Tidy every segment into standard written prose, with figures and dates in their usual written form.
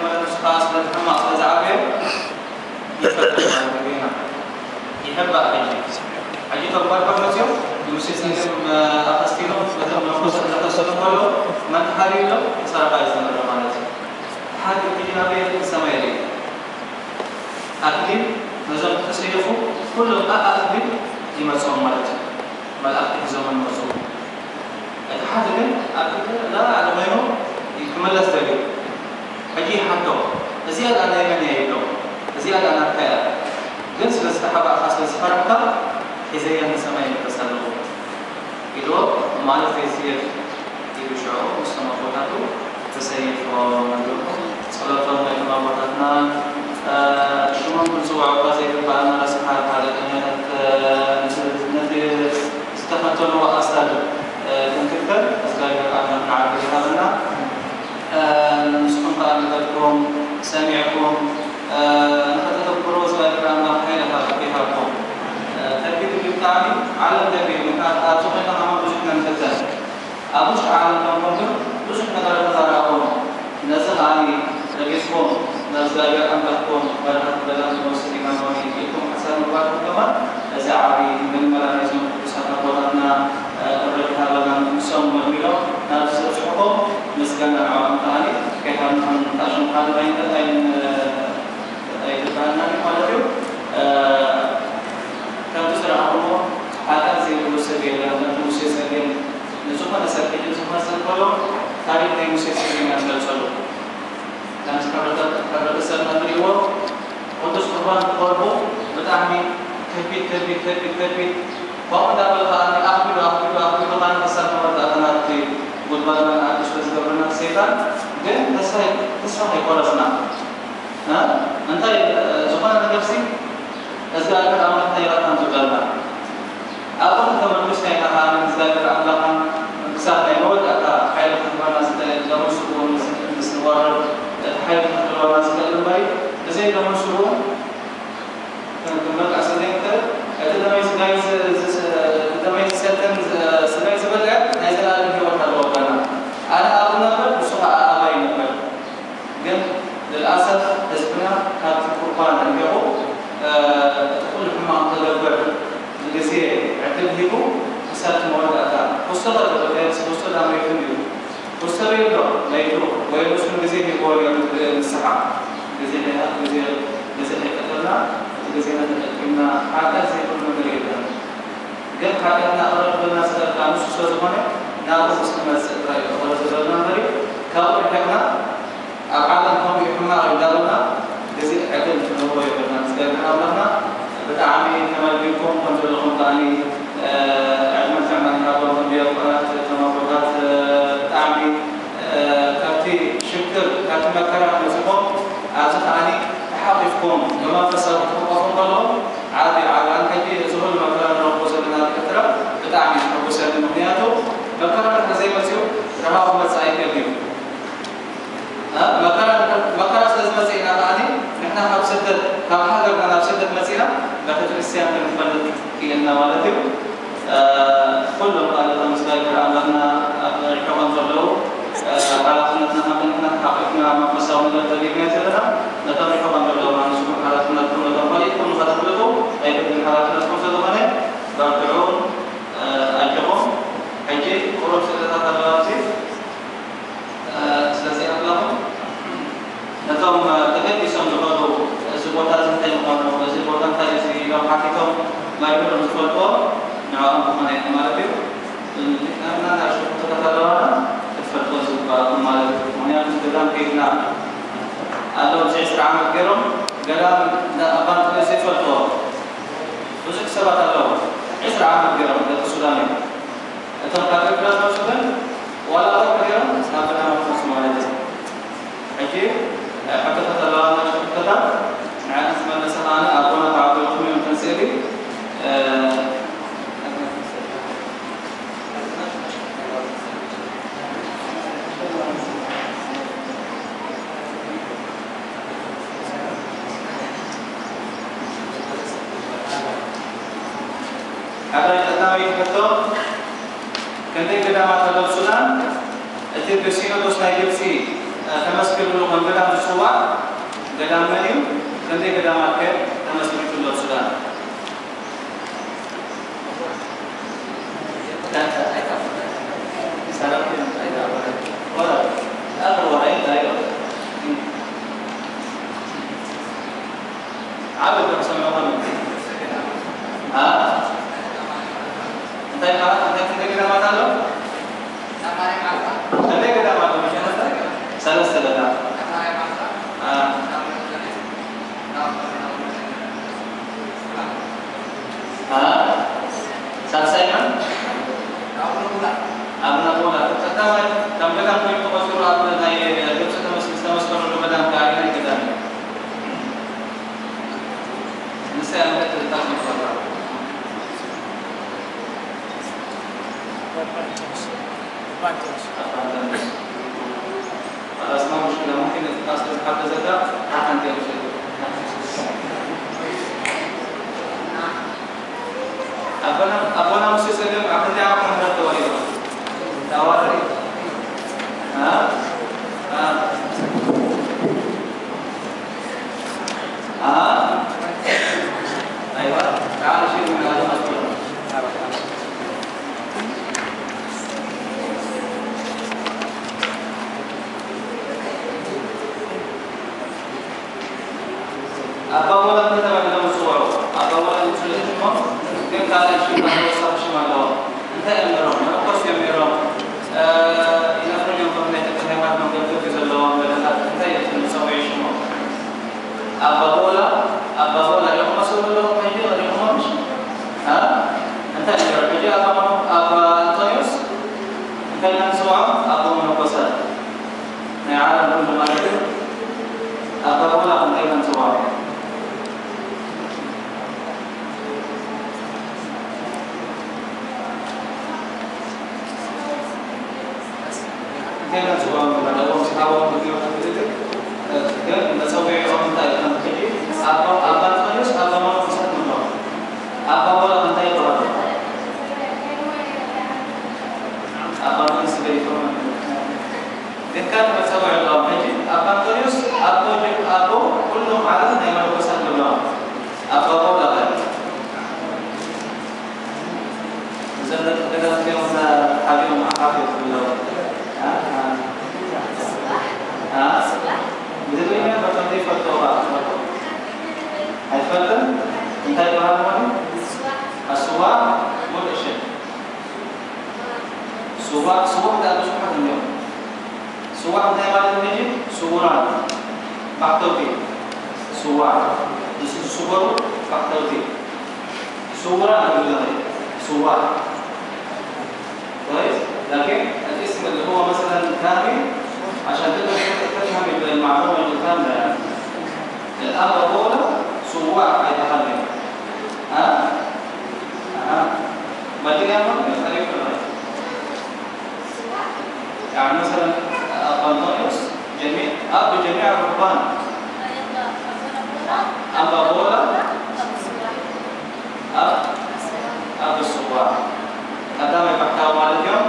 من الأشخاص الذين ما أستزعبهم يحب أجي تقبل كمسيو يمسكين أخستينه مثلا نقصه من حريله صار بايزن الرمانة هذا تجينا بيه سمايري أكيد نزل تسيفه كل أكيد يمسون مالك مال أكيد زمن مسؤول هذا أكيد لا على ما يوم يكمل أستبي أجي حتى زيادة أنا يمني يلو زيادة أنا كيا جنس الاستحبة خاص السفرة إذا يعني سمايري تسلوا إلو مال فيزير يبشعو مستمعاتو تسيف ومدلوه صلاة الله عليه وسلم شو من سوى عبازي فأنا رسمها على كنيات نتي استخدمتون وأصل كنتر أصل أنا نعرف هذا نسكن قائمتكم سامعكم نتذكروا زائر أن خيرها فيهاكم تربية الإبتعالي على التربية أتوقع أن ما بجدنا نتذكر أبوش على الكمبيوتر بجد نقدر نتذكرون نزل علي رجسهم نزل أن تكون برهة دلالة المسلمين ونيجيكم حسن وبارك كمان زعري من ملاذ سنة قرنا الرجال لنا مسلم مغيرة نفس الحكم مسكن عام ثاني كهان تجمع هذا بين دكاننا كمالتيو كم تسرع عمره هذا زي المسلمين لأن المسلمين نشوفنا نسكت نشوفنا سنقولون تاريخ المسلمين عندنا سلو dan sekarang besar nanti itu untuk korban bertani kebit bawa dapat aku kan besar korban nanti bukan aku sudah berenang setan dan dasar korasna nanti zaman negara sih dasar amat hayatan juga apa teman muslim yang akan dasar akan besar lewat atau hayat mana sedang dalam suku muslim حيث الناس كلهم باي زي ما مشروع كمان أصلين كده هذا ما يسكتن سنة سبعة نازل على الجوار هالوقتنا أنا أقول نقول بسرعة أباي نقول جم للأسف حسبنا كانت قربان الجو تقول ما تدبر الجزيرة اعتبره حساب مواد أتا وصلت البلد وصلت أمريكا وصلوا لا يدرو ويوصلون جزيرة يقول السحاب جزيرة كترنا جزيرة كنا هذا زي كل ما نريده جم هذا أقرب الناس كانوا سوسمانه ناقص مستمر سرائي ولا زرنا نري كاو إحنا أعلم هم إحنا أيضانا جزيرة عدل نوبة يقولنا سكرنا أولنا بتعامي كمان بيكون كنترولهم تاني علم تعمل هذا البيئات تمرضات تعمي كاتي شكر كاتي مكرم مسكون عزت عني حقفكم وما فسرتم وفضلوا عادي على أن هذه زهور مكرم ربوس من هذه الكثرة بتعمي ربوس من مهنياته مكرم زي ما سيو رهاب مسائل كبير مكرم لازم مسينا عني نحن حبسدت كم حاجة كنا حبسدت مسينا لكن السياق المفلت في النوالد كل ما المسائل عملنا كمان جلو على أننا حققنا ما مساونا التدريبية لنا نتابع كمان جلو عن سكون حالتنا كل دمالي كل خدمته أي بدين حالتنا كل خدمته برجعون الجمع هيجي كورس الثلاثة دلوقتي سلسلة أقلهم نتابع تكتي سمجوده زبوتات زنتين قانون زبوتات تجسي لو حكيتم ما يقولون زبوتوا نعم من المالبي نحن نشوف تكتلوانا الفتوى زبوت المالبي ونحن نتكلم كيفنا ألو جيش عمل كرم قلام أبان تلسي فتوى وزك سبات ألو جيش عمل كرم ده السوداني أتم كاتب كلاس السودان ولا أبان كرم نابنا مفهوم سمالي حكي حتى تتلوانا شوف كتاب نعم اسمنا سهانا أبونا تعبد الخمي من تنسيري هذا التناوي كتو كنتي كده ما تلو سودان أتي بسينو دوسنا يجيبسي تمسكر له من قدام السواء قدام منيو كندي قدام أكل تمسكر له السودان سلام ولا أنا وراي لا يوجد عبد بسمع الله أنت كده كده ما تعلم أنت كده ما تعلم سلسلة selesai kan? Abna bola. Tetapi kami kan punya kemasuran abna naik. Jika kita masih kalau pada hari ini kita. Ini saya angkat tentang masalah. Asma muskil mungkin kita sekarang saja akan diurus. Apa mesti saya akan dia akan bertawari. Tawari. Ayo, kalau sih mengajar masuk. Apa mula kita dalam suara? Apa mula ditulis semua? Dia kalau sih masuk sah sih malu. Entah yang merong, apa sih yang merong? Ini apa yang kamu lihat terhemat mungkin tu kita lawan berada. Entah yang itu sampai semua. Apa mula yang masuk dalam meja ada yang masuk. Entah yang kerja apa Antonius? Entah yang suam apa mana pasal? Nah, alam pun mana itu? Apa mula entah yang suam? Kita coba mengenal awam begitu begitu. Kita sampai orang tanya jadi apa terus apa mau bisa menjawab. Apa bola mentai berapa? Apa masih dari format? Dekat bersama orang jadi apa terus apa perlu ada yang bisa menjawab. Apa bola kan? Misalnya kita kita habis menghafal begitu ini berarti fatwa. Al-fatwa entah paham mana? Aswa mudasyid. Suwa tak ada suwa ni. Suwa entah apa ni? Surat. Faktobi. Suwa. Isu suwa faktobi. Surat juga ni. Suwa. Baik. لكن الاسم اللي هو مثلا كامل عشان تقدر تفهم المعلومه الكامله يعني الأمر هو سواء يتحمل ما تيجي يختلف يعني مثلا قنطونيوس جميع الرهبان أما بولا أب السواء هذا ما يحتوي على اليوم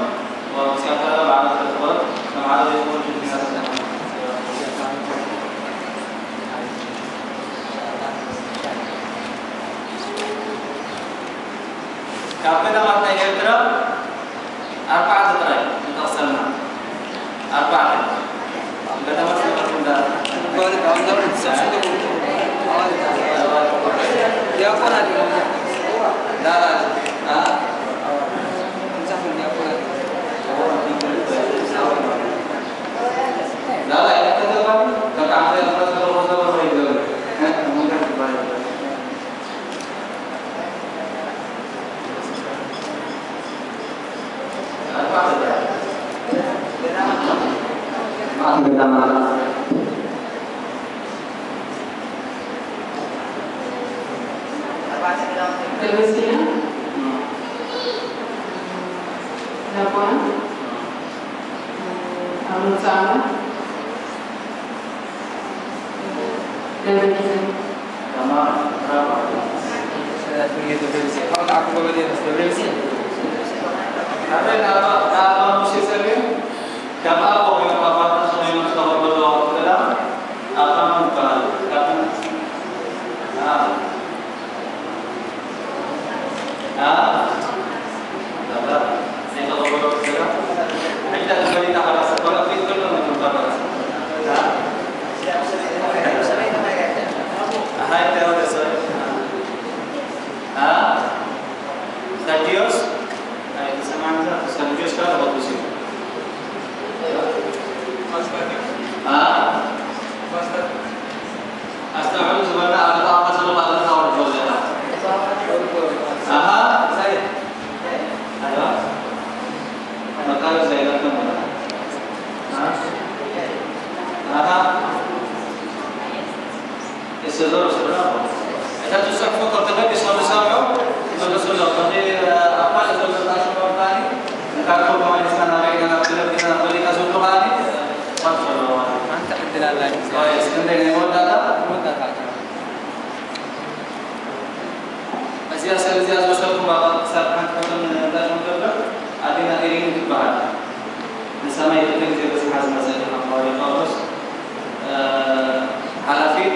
وسيتكلم عن الخبرات مع عدد يكون في الناس كابتن ما تيجي أربعة ترى متصلنا أربعة كذا ما تقدر تقول dia apa nanti? Dah, dia apa nanti? Dah, ini kita kan, kita ambil apa kalau itu, mungkin dibayar. Apa ada? Maaf kita malas. Terusnya, apa? Alur sana, dan nama berapa? Saya begitu bersih. Kalau tak aku begitu bersih. Ada apa musik saya? Jamaah kau yang apa? Semua yang sudah berbuat تاني مودة أزياء سلزياء وصلكم بعض سابقا كتن داخل مدبر أدينا إيرين تبعد نسمى يتكلم زي بس حازم مسألة أخبار القدس حلفي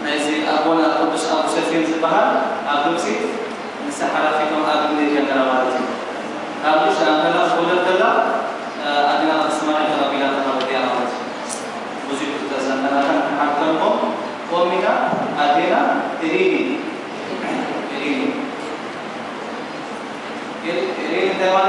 نايزي أبونا القدس أبو سفين زبها أبوسي نسا حلفي كم أبني جنرا والدي أبوش أنكلا فولر كلا أدينا أسماء القبيلة تبعدي أمامي وزيد تزندنا حكمهم قومنا أدينا إيرين إيرين تيوان